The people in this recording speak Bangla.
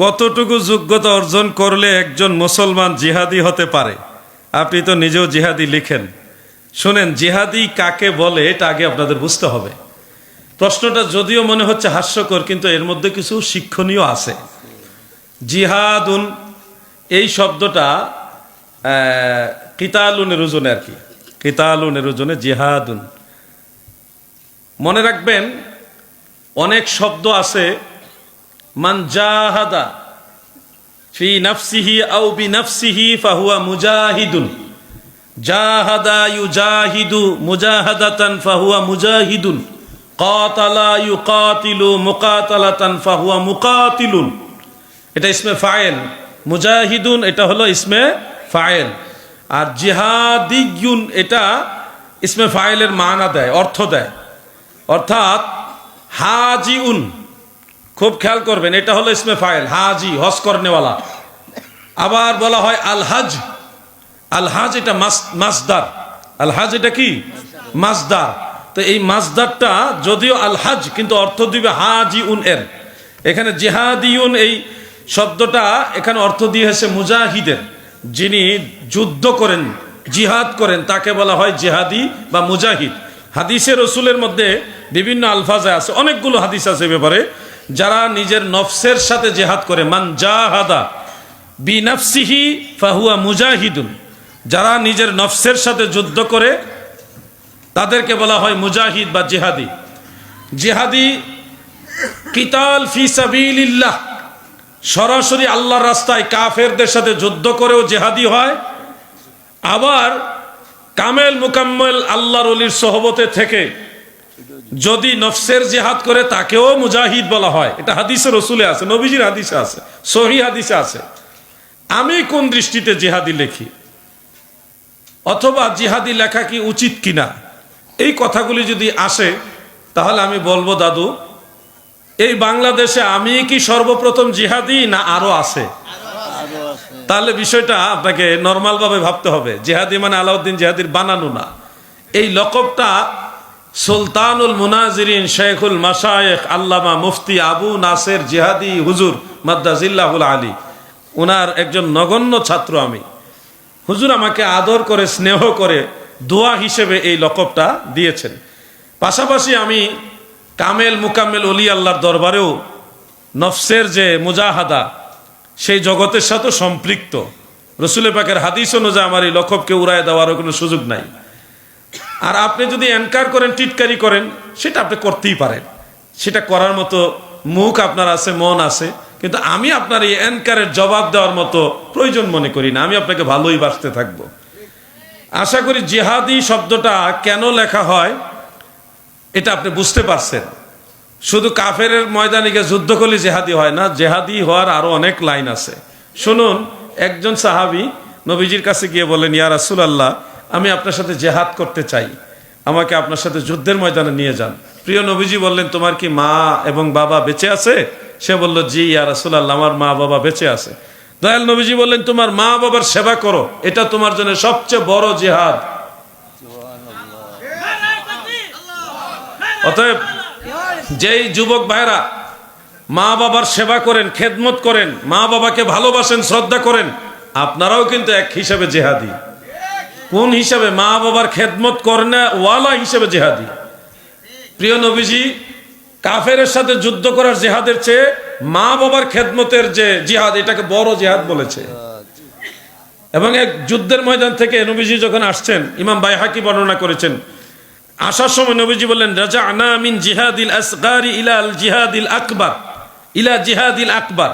কতটুকু যোগ্যতা অর্জন করলে একজন মুসলমান জিহাদি হতে পারে? আপনি তো নিজেও জিহাদি লিখেন। শুনেন, জিহাদি কাকে বলে এটা আগে আপনাদের বুঝতে হবে। প্রশ্নটা যদিও মনে হচ্ছে হাস্যকর, কিন্তু এর মধ্যে কিছু শিক্ষণীয় আছে। জিহাদুন এই শব্দটা কিতালুনের ওজনে আর কি, কিতালুনের ওজনে জিহাদুন। মনে রাখবেন, অনেক শব্দ আছে মান জাহাদা ফি নাফসিহি আও বিনাফসিহি ফাহুয়া মুজাহিদুন। জাহাদা ইউজাহিদু মুজাহাদাতান ফাহুয়া মুজাহিদুন। কাতালা ইউকাতিলু মুকাতালাতান ফাহুয়া মুকাতিলুন। এটা ইসমে ফাইল। মুজাহিদুন এটা হলো ইসমে ফাইল। আর জিহাদিয়ুন এটা ইসমে ফাইলের মানা দেয়, অর্থ দেয়। অর্থাৎ হাজিউন, খুব খেয়াল করবেন, এটা হলো ইসমে ফাইল, হাজি হজ করনেওয়ালা। আবার বলা হয় আল হাজ। আল হাজ এটা মাসদার। আল হাজ এটা কি? মাসদার। তো এই মাসদারটা যদিও আল হাজ, কিন্তু অর্থ দিবে হাজিউন এর। এখানে জিহাদিউন এই শব্দটা এখানে অর্থ দিয়েছে মুজাহিদের, যিনি যুদ্ধ করেন, জিহাদ করেন, তাকে বলা হয় জিহাদি বা মুজাহিদ। হাদিসে রসুলের মধ্যে বিভিন্ন আলফাজে আছে, অনেকগুলো হাদিস আছে ব্যাপারে। যারা নিজের নফসের সাথে জিহাদ করে, মান জাহাদা বিনাফসিহি ফাহুয়া মুজাহিদুন, যারা নিজের নফসের সাথে যুদ্ধ করে তাদেরকে বলা হয় মুজাহিদ বা জিহাদি। জিহাদি কিতাল ফি সাবিলিল্লাহ, সরাসরি আল্লাহর রাস্তায় কাফেরদের সাথে যুদ্ধ করেও জিহাদি হয়। আবার কামেল মুকাম্মেল আল্লাহর ওলির সোহবতে থেকে যদি নফসের জিহাদ করে তাকেও মুজাহিদ বলা হয়। এটা হাদিসে রসুলে আছে, নবীজির হাদিসে আছে, সহিহ হাদিসে আছে। আমি কোন দৃষ্টিতে জিহাদি লিখি, অথবা জিহাদি লেখা কি উচিত কিনা, এই কথাগুলি যদি আসে তাহলে আমি বলবো, দাদু এই বাংলাদেশে আমি কি সর্বপ্রথম জিহাদি না আরো আছে? তাহলে বিষয়টা আপনাকে নর্মাল ভাবে ভাবতে হবে। জিহাদি মানে আলাউদ্দিন জিহাদির বানানো না। এই লকবটা সুলতানুল মুনাজিরিন শেখুল মাশায়েখ আল্লামা মুফতি আবু নাসের জিহাদি হুজুর মাদ্দাজিল্লাহুল আলী, ওনার একজন নগণ্য ছাত্র আমি। হুজুর আমাকে আদর করে, স্নেহ করে, দোয়া হিসেবে এই লকবটা দিয়েছেন। পাশাপাশি আমি কামেল মুকাম্মেল ওলি আল্লাহর দরবারেও নফসের যে মুজাহাদা, সেই জগতের সাথে সম্পৃক্ত। রসুল পাকের হাদিস অনুযায়ী আমার এই লকবকে উড়ায় দেওয়ারও কোনো সুযোগ নাই। আর আপনি যদি এনকার করেন, টিটকারি করেন, সেটা আপনি করতেই পারেন, সেটা করার মতো মুখ আপনার আছে, মন আছে। কিন্তু আমি আপনার এই এনকারের জবাব দেওয়ার মতো প্রয়োজন মনে করি না। আমি আপনাকে ভালোই বাসতে থাকবো। আশা করি জিহাদি শব্দটা কেন লেখা হয় এটা আপনি বুঝতে পারছেন। শুধু কাফের ময়দানে গিয়ে যুদ্ধ করলে জেহাদি হয় না, জেহাদি হওয়ার আরো অনেক লাইন আছে। শুনুন, একজন সাহাবী নবীজির কাছে গিয়ে বলেন, ইয়া রাসূলুল্লাহ, আমি আপনার সাথে জেহাদ করতে চাই, আমাকে আপনার সাথে যুদ্ধের ময়দানে নিয়ে যান। প্রিয় নবীজি বললেন, তোমার কি মা এবং বাবা বেঁচে আছে? সে বলল, জি ইয়া রাসূলুল্লাহ, আমার মা বাবা বেঁচে আছে। দয়াল নবীজি বললেন, তোমার মা বাবার সেবা করো, এটা তোমার জন্য সবচেয়ে বড় জিহাদ। অতএব যেই যুবক ভাইরা মা বাবার সেবা করেন, খেদমত করেন, মা বাবাকে ভালোবাসেন, শ্রদ্ধা করেন, আপনারাও কিন্তু এক হিসাবে জেহাদি। কোন হিসাবে? মা বাবার খেদমত করনে ওয়ালা হিসেবে জেহাদি। প্রিয় নবীজি কাফেরের সাথে যুদ্ধ করার জেহাদের চেয়ে মা বাবার খেদমতের যে জিহাদ, এটাকে বড় জিহাদ বলেছে। এবং এক যুদ্ধের ময়দান থেকে নবীজি যখন আসছেন, ইমাম বাইহাকি বর্ণনা করেছেন, আসার সময় নবীজি বললেন, রাজা'না মিন জিহাদিল আসগারি ইলা আল জিহাদিল আকবার, ইলা জিহাদিল আকবার।